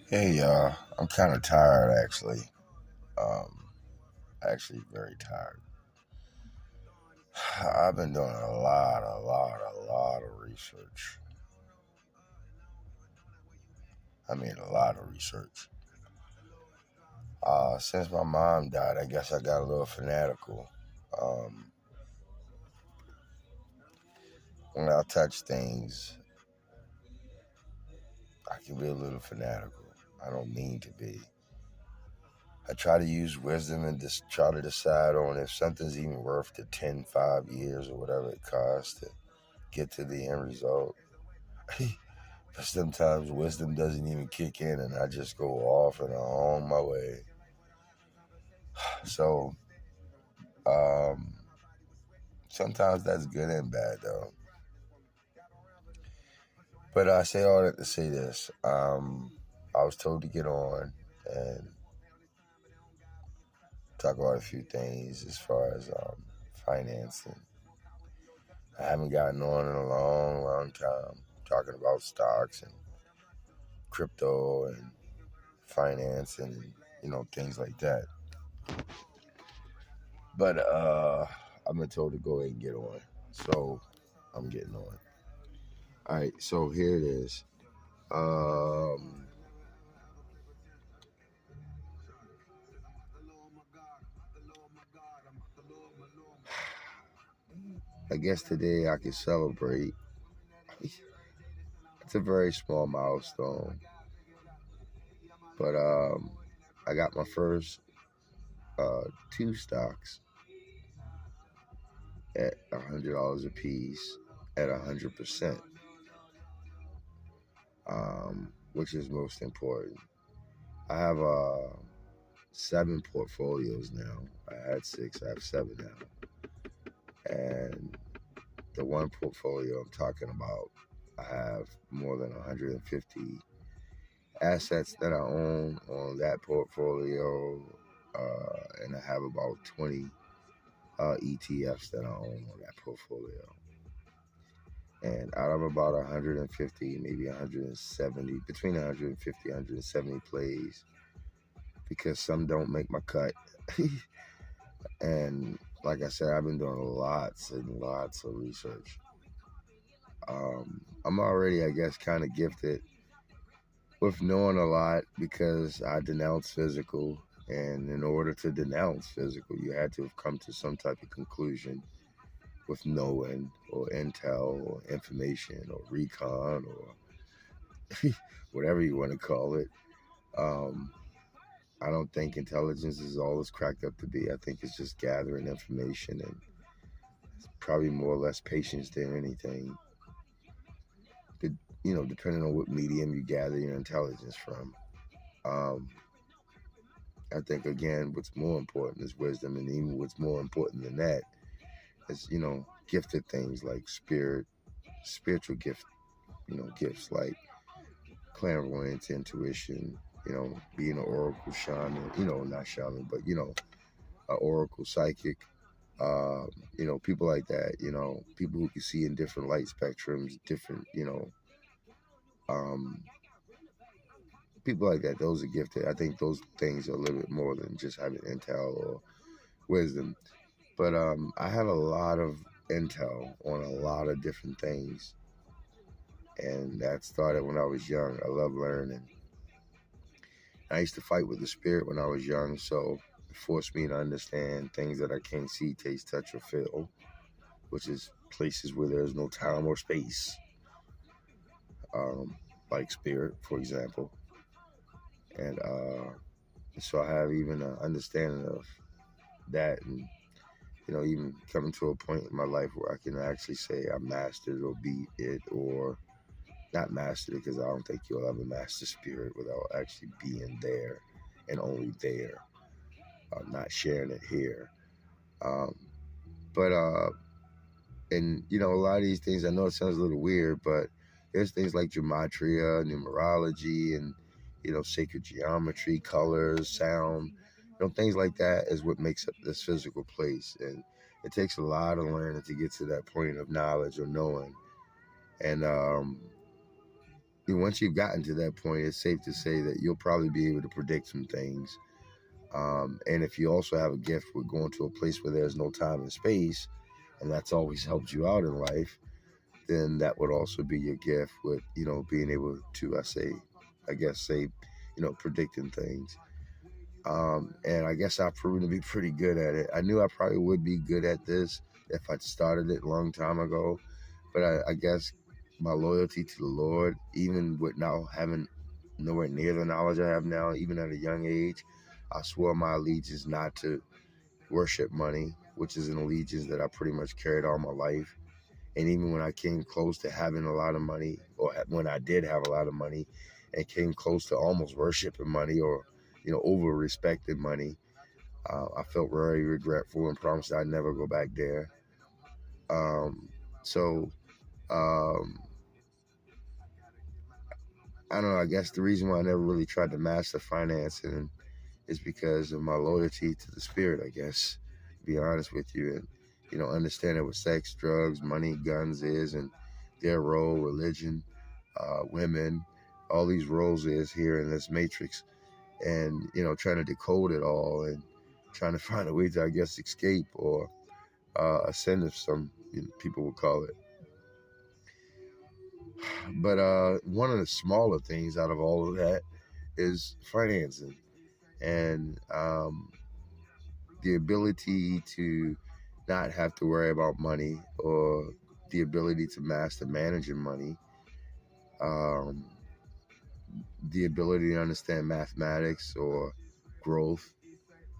Hey, I'm kind of tired actually. Um, actually very tired. I've been doing a lot of research. I mean, a lot of research. Since my mom died, I guess I got a little fanatical. Um, when I touch things, I can be a little fanatical. I don't mean to be. I try to use wisdom and just try to decide on if something's even worth the 10, 5 years or whatever it costs to get to the end result. But sometimes wisdom doesn't even kick in and I just go off and I'm on my way. So um, sometimes that's good and bad though. But I say all that to say this. I was told to get on and talk about a few things as far as financing. I haven't gotten on in a long time talking about stocks and crypto and financing and things like that. But I've been told to go ahead and get on. So I'm getting on. All right, so here it is. Um, I guess today I can celebrate. It's a very small milestone, but I got my first two stocks at $100 a piece at 100%, which is most important. I have seven portfolios now. I had six. I have seven now, and the one portfolio I'm talking about, I have more than 150 assets that I own on that portfolio, and I have about 20 ETFs that I own on that portfolio. And out of about 150, maybe 170, between 150 170 plays, because some don't make my cut. And like I said, I've been doing lots and lots of research. I'm already, I guess, kind of gifted with knowing a lot because I denounce physical. And in order to denounce physical, you had to have come to some type of conclusion with knowing or intel or information or recon or whatever you want to call it. Um, I don't think intelligence is all it's cracked up to be. I think it's just gathering information and probably more or less patience than anything. Depending on what medium you gather your intelligence from. Um, I think again, what's more important is wisdom, and even what's more important than that is gifted things like spiritual gifts like clairvoyance, intuition. Being an oracle shaman. Not shaman, but an oracle psychic. Uh, people like that. People who can see in different light spectrums, different. Um, People like that. Those are gifted. I think those things are a little bit more than just having intel or wisdom. But I have a lot of intel on a lot of different things, and that started when I was young. I love learning. I used to fight with the spirit when I was young, so it forced me to understand things that I can't see, taste, touch, or feel, which is places where there's no time or space, um, like spirit, for example. And so I have even an understanding of that, and even coming to a point in my life where I can actually say I mastered or beat it, or not mastered it, because I don't think you'll ever master spirit without actually being there and only there, not sharing it here. Um, but and a lot of these things, I know it sounds a little weird, but there's things like gematria, numerology, and sacred geometry, colors, sound, things like that is what makes up this physical place. And it takes a lot of learning to get to that point of knowledge or knowing. And once you've gotten to that point, it's safe to say that you'll probably be able to predict some things. And if you also have a gift with going to a place where there's no time and space, and that's always helped you out in life, then that would also be your gift with, being able to, predicting things. And I guess I've proven to be pretty good at it. I knew I probably would be good at this if I'd started it a long time ago, but I guess my loyalty to the Lord, even with now having nowhere near the knowledge I have now, even at a young age, I swore my allegiance not to worship money, which is an allegiance that I pretty much carried all my life. And even when I came close to having a lot of money, or when I did have a lot of money and came close to almost worshiping money, or over respecting money, I felt very regretful and promised I'd never go back there. So I don't know, I guess the reason why I never really tried to master financing is because of my loyalty to the Spirit, I guess, to be honest with you. And, understanding what sex, drugs, money, guns is, and their role, religion, women, all these roles is here in this matrix. And, trying to decode it all and trying to find a way to, I guess, escape or ascend, if some people would call it. But one of the smaller things out of all of that is financing. And the ability to not have to worry about money, or the ability to master managing money, the ability to understand mathematics or growth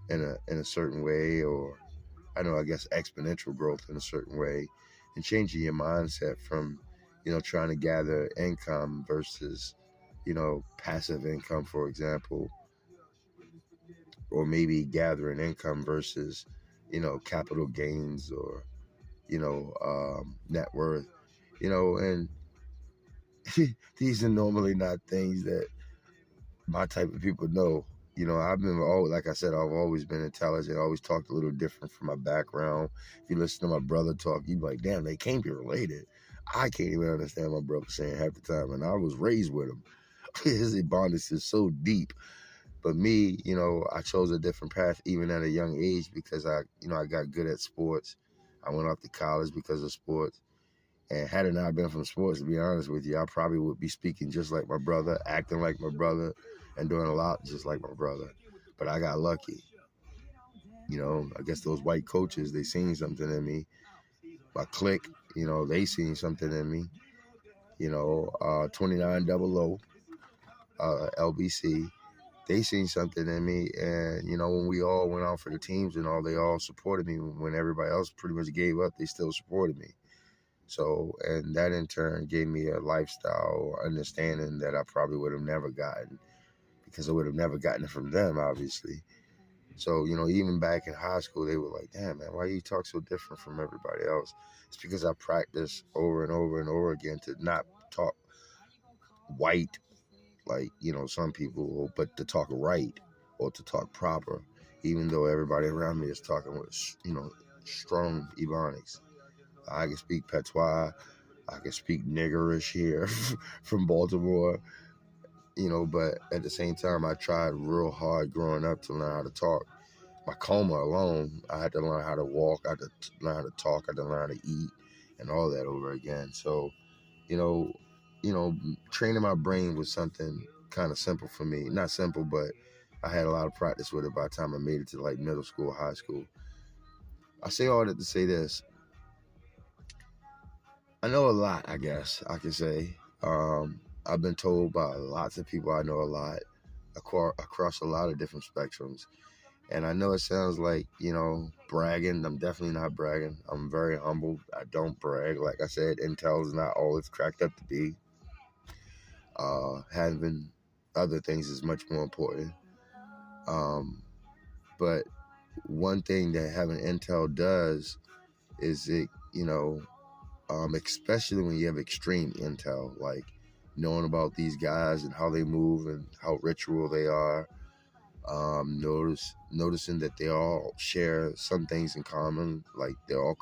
in a certain way, or I guess exponential growth in a certain way, and changing your mindset from trying to gather income versus passive income, for example, or maybe gathering income versus capital gains, or net worth, and these are normally not things that my type of people know. I've been like I said, I've always been intelligent, always talked a little different from my background. If you listen to my brother talk, you'd be like, damn, they can't be related. I can't even understand my brother saying half the time, and I was raised with him. His bondage is so deep. But me, I chose a different path even at a young age, because I got good at sports. I went off to college because of sports. And had it not been from sports, to be honest with you, I probably would be speaking just like my brother, acting like my brother, and doing a lot just like my brother. But I got lucky. I guess those white coaches, they seen something in me. My clique, they seen something in me. 2900, LBC, they seen something in me. And, when we all went out for the teams and all, they all supported me. When everybody else pretty much gave up, they still supported me. So, and that in turn gave me a lifestyle understanding that I probably would have never gotten, because I would have never gotten it from them, obviously. So, even back in high school, they were like, damn, man, why you talk so different from everybody else? It's because I practiced over and over and over again to not talk white like, some people, but to talk right, or to talk proper, even though everybody around me is talking with, strong Ebonics. I can speak patois. I can speak niggerish here from Baltimore, but at the same time, I tried real hard growing up to learn how to talk. My coma alone, I had to learn how to walk, I had to learn how to talk, I had to learn how to eat, and all that over again. So, training my brain was something kind of simple for me. Not simple, but I had a lot of practice with it by the time I made it to like middle school, high school. I say all that to say this. I know a lot, I guess I can say. I've been told by lots of people I know a lot, across a lot of different spectrums. And I know it sounds like, bragging. I'm definitely not bragging. I'm very humble. I don't brag. Like I said, intel is not all it's cracked up to be. Having other things is much more important. But one thing that having intel does is it, especially when you have extreme intel, like knowing about these guys and how they move and how ritual they are. Noticing that they all share some things in common, like they're all,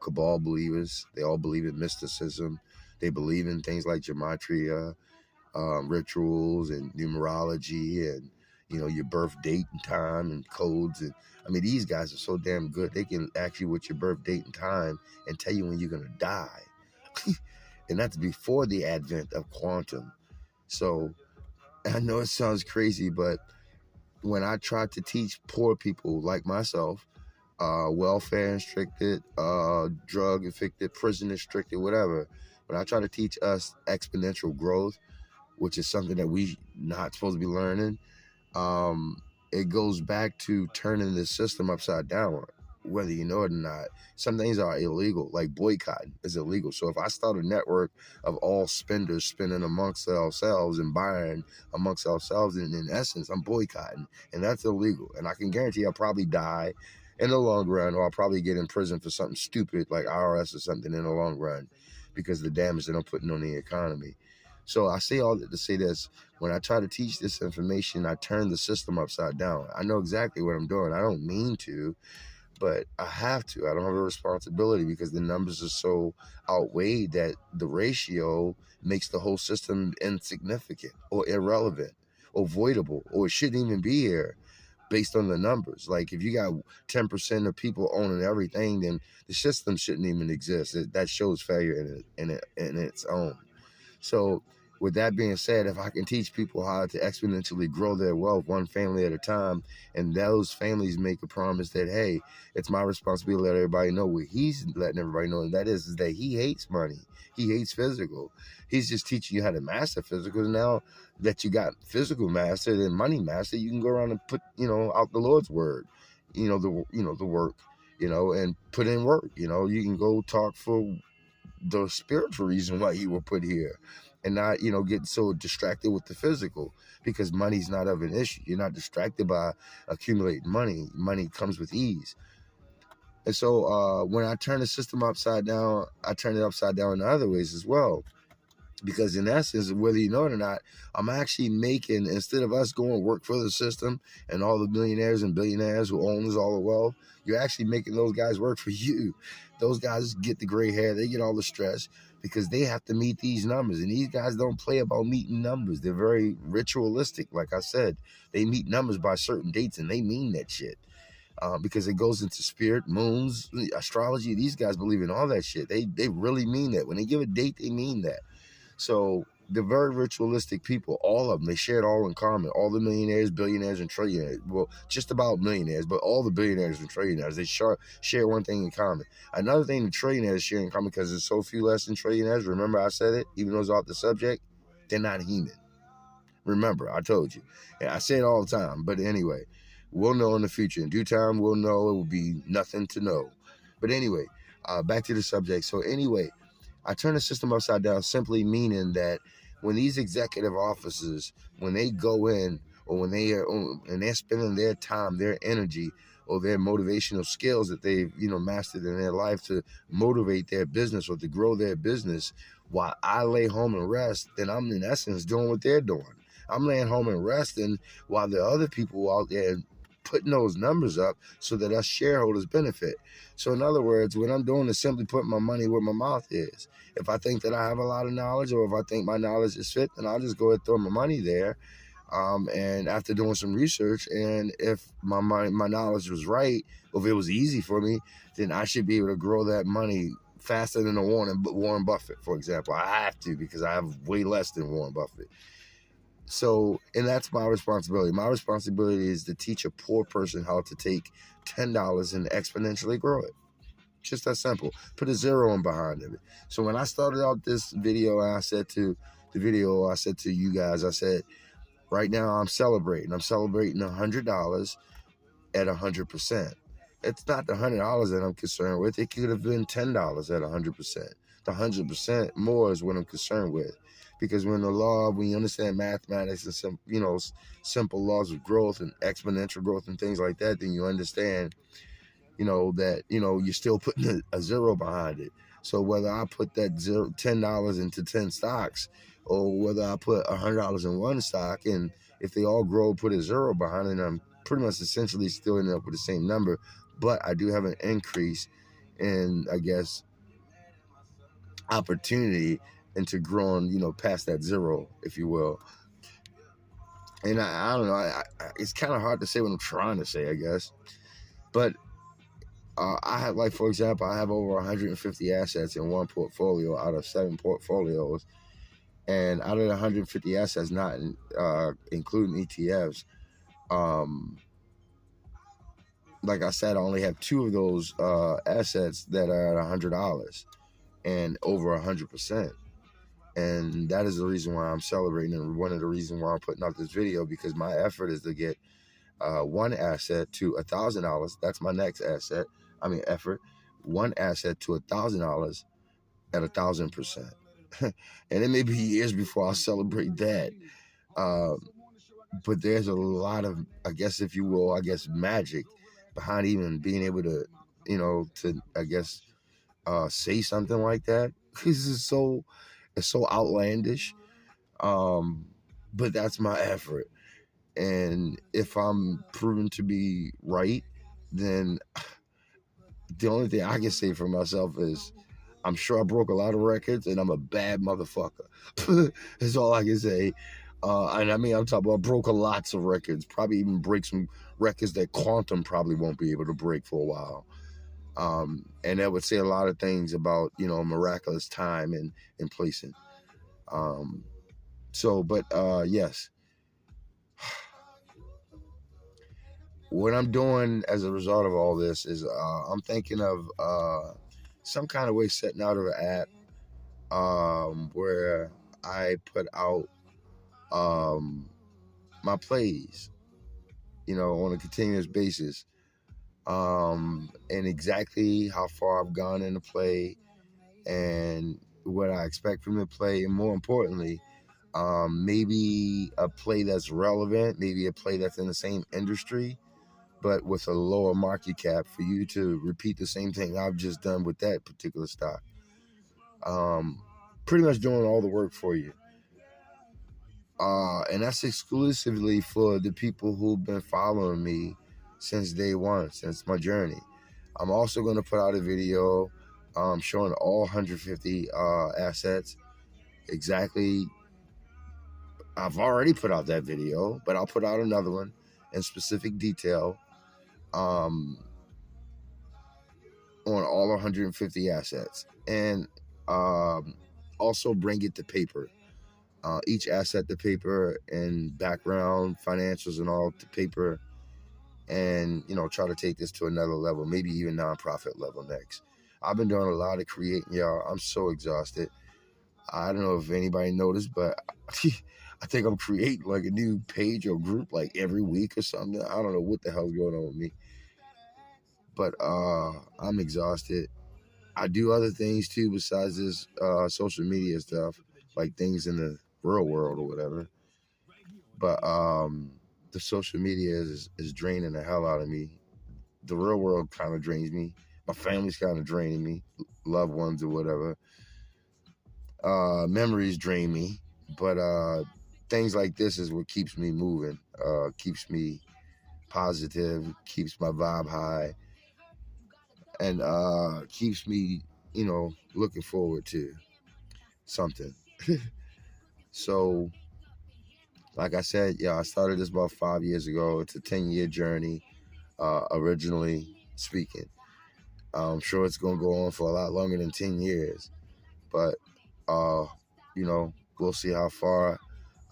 cabal believers. They all believe in mysticism. They believe in things like gematria. rituals and numerology and your birth date and time and codes. And I mean, these guys are so damn good. They can ask you what your birth date and time and tell you when you're gonna die. And that's before the advent of quantum. So I know it sounds crazy, but when I try to teach poor people like myself, welfare restricted, drug affected, prison restricted, whatever, when I try to teach us exponential growth, which is something that we not supposed to be learning, um, it goes back to turning the system upside down, whether you know it or not. Some things are illegal, like boycotting is illegal. So if I start a network of all spenders spending amongst ourselves and buying amongst ourselves, in essence, I'm boycotting, and that's illegal. And I can guarantee I'll probably die in the long run, or I'll probably get in prison for something stupid like IRS or something in the long run because of the damage that I'm putting on the economy. So I say all that to say this. When I try to teach this information, I turn the system upside down. I know exactly what I'm doing. I don't mean to, but I have to. I don't have a responsibility because the numbers are so outweighed that the ratio makes the whole system insignificant or irrelevant or voidable, or it shouldn't even be here based on the numbers. Like if you got 10% of people owning everything, then the system shouldn't even exist. That shows failure in its own. So with that being said, if I can teach people how to exponentially grow their wealth one family at a time, and those families make a promise that, hey, it's my responsibility to let everybody know what he's letting everybody know, and that is that he hates money. He hates physical. He's just teaching you how to master physical. Now that you got physical mastered and money mastered, you can go around and put, out the Lord's word, the work, and put in work. You can go talk for the spiritual reason why you were put here, and not get so distracted with the physical, because money's not of an issue. You're not distracted by accumulating money comes with ease. And so when I turn the system upside down, I turn it upside down in other ways as well, because in essence, whether you know it or not, I'm actually making, instead of us going work for the system and all the millionaires and billionaires who owns all the wealth, you're actually making those guys work for you. Those guys get the gray hair, they get all the stress because they have to meet these numbers. And these guys don't play about meeting numbers. They're very ritualistic. Like I said, they meet numbers by certain dates, and they mean that shit. Because it goes into spirit, moons, astrology. These guys believe in all that shit. They really mean that. When they give a date, they mean that. So the very ritualistic people, all of them, they share it all in common. All the millionaires, billionaires, and trillionaires. Well, just about millionaires, but all the billionaires and trillionaires, they share one thing in common. Another thing the trillionaires share in common, because there's so few less than trillionaires, remember I said it, even though it's off the subject, they're not human. Remember, I told you. And I say it all the time, but anyway, we'll know in the future. In due time, we'll know. It will be nothing to know. But anyway, back to the subject. So anyway, I turn the system upside down, simply meaning that when these executive officers, when they go in, or when they are, and they're spending their time, their energy, or their motivational skills that they've mastered in their life to motivate their business or to grow their business, while I lay home and rest, then I'm in essence doing what they're doing. I'm laying home and resting while the other people out there putting those numbers up so that us shareholders benefit. So in other words, what I'm doing is simply putting my money where my mouth is. If I think that I have a lot of knowledge, or if I think my knowledge is fit, then I'll just go ahead and throw my money there. And after doing some research, and if my knowledge was right, or if it was easy for me, then I should be able to grow that money faster than Warren Buffett, for example. I have to, because I have way less than Warren Buffett. So, and that's my responsibility. My responsibility is to teach a poor person how to take $10 and exponentially grow it. Just that simple. Put a zero in behind it. So when I started out this video, and I said to you guys, I said, right now I'm celebrating $100 at 100%. It's not the $100 that I'm concerned with. It could have been $10 at 100%. The 100% more is what I'm concerned with. Because when you understand mathematics and simple laws of growth and exponential growth and things like that, then you understand, that you're still putting a zero behind it. So whether I put that $10 into 10 stocks, or whether I put $100 in one stock, and if they all grow, put a zero behind it, I'm pretty much essentially still ending up with the same number. But I do have an increase in, I guess, opportunity into growing, past that zero, if you will. And I don't know, it's kind of hard to say what I'm trying to say, I guess. But I have, like, for example, I have over 150 assets in one portfolio out of 7 portfolios. And out of the 150 assets, not including ETFs, like I said, I only have 2 of those assets that are at $100 and over 100%. And that is the reason why I'm celebrating, and one of the reasons why I'm putting out this video, because my effort is to get one asset to $1,000. That's my next effort. One asset to $1,000 at 1,000%. And it may be years before I'll celebrate that. But there's a lot of, I guess, if you will, magic behind even being able to, say something like that. This is it's so outlandish. But that's my effort. And if I'm proven to be right, then the only thing I can say for myself is I'm sure I broke a lot of records and I'm a bad motherfucker. That's all I can say. And I mean, I'm talking about broke lots of records, probably even break some records that Quantum probably won't be able to break for a while. And that would say a lot of things about, miraculous time and placing. Yes. What I'm doing as a result of all this is I'm thinking of some kind of way setting out of an app where I put out my plays, on a continuous basis, and exactly how far I've gone in the play and what I expect from the play, and more importantly, maybe a play that's relevant, maybe a play that's in the same industry, but with a lower market cap for you to repeat the same thing I've just done with that particular stock. Pretty much doing all the work for you. And that's exclusively for the people who've been following me since day one, since my journey. I'm also going to put out a video showing all 150 assets. Exactly. I've already put out that video, but I'll put out another one in specific detail on all 150 assets, and also bring it to paper. Each asset to paper, and background, financials, and all to paper, and try to take this to another level, maybe even nonprofit level next. I've been doing a lot of creating, y'all. I'm so exhausted. I don't know if anybody noticed, but I think I'm creating like a new page or group like every week or something. I don't know what the hell's going on with me, but I'm exhausted. I do other things too besides this social media stuff, like things in the real world or whatever. But the social media is draining the hell out of me. The real world kind of drains me. My family's kind of draining me, loved ones or whatever. Memories drain me, but things like this is what keeps me moving, keeps me positive, keeps my vibe high, and keeps me, looking forward to something. So, like I said, I started this about 5 years ago. It's a 10-year journey, originally speaking. I'm sure it's going to go on for a lot longer than 10 years, but we'll see how far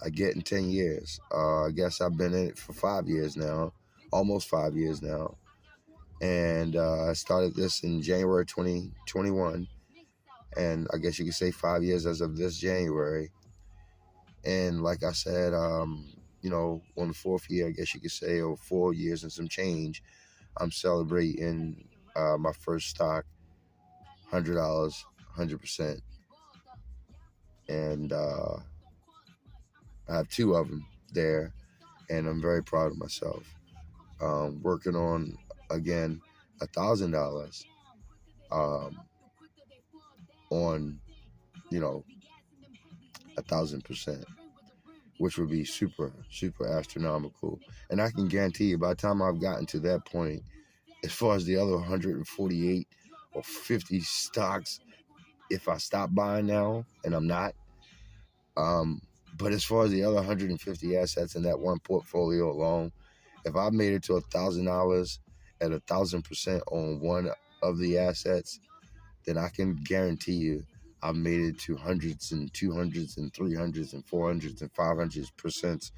I get in 10 years. I guess I've been in it for 5 years now, almost 5 years now. And I started this in January 2021. And I guess you could say 5 years as of this January. And like I said, on the 4th year, I guess you could say, or 4 years and some change, I'm celebrating my first stock, $100, 100%. And I have 2 of them there, and I'm very proud of myself. Working on, again, $1,000 on, 1,000%, which would be super, super astronomical. And I can guarantee you, by the time I've gotten to that point, as far as the other 148 or 50 stocks if I stop buying now, and I'm not. But as far as the other 150 assets in that one portfolio alone, if I made it to $1,000 at 1,000% on one of the assets, then I can guarantee you I've made it to hundreds and 200s and 300s and 400s and 500%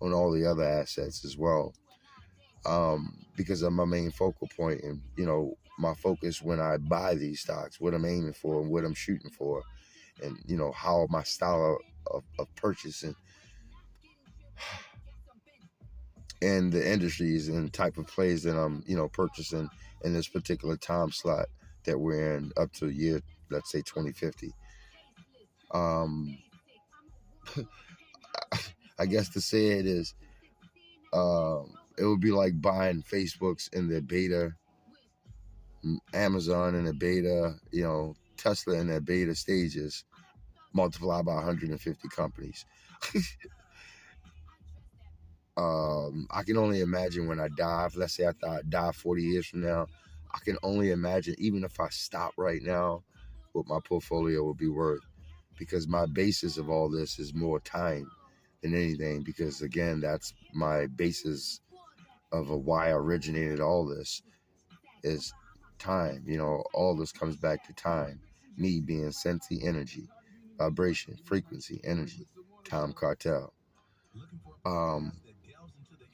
on all the other assets as well. Because of my main focal point and, my focus when I buy these stocks, what I'm aiming for and what I'm shooting for, and, how my style of purchasing and the industries and type of plays that I'm, purchasing in this particular time slot that we're in up to year, let's say 2050. I guess to say it is, it would be like buying Facebook's in the beta, Amazon in the beta, Tesla in their beta stages, multiplied by 150 companies. I can only imagine when I die, let's say I die 40 years from now, I can only imagine, even if I stop right now, what my portfolio will be worth. Because my basis of all this is more time than anything. Because again, that's my basis of why I originated all this is time. All this comes back to time. Me being Sensi energy, vibration, frequency, energy, time cartel.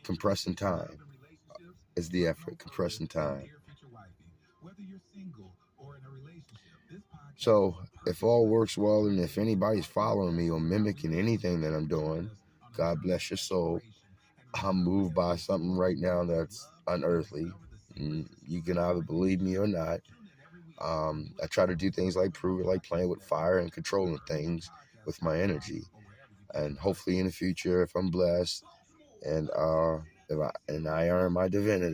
Compressing time is the effort, compressing time. So if all works well, and if anybody's following me or mimicking anything that I'm doing, God bless your soul. I'm moved by something right now that's unearthly. You can either believe me or not. I try to do things like prove it, like playing with fire and controlling things with my energy. And hopefully in the future, if I'm blessed and I earn my divinity,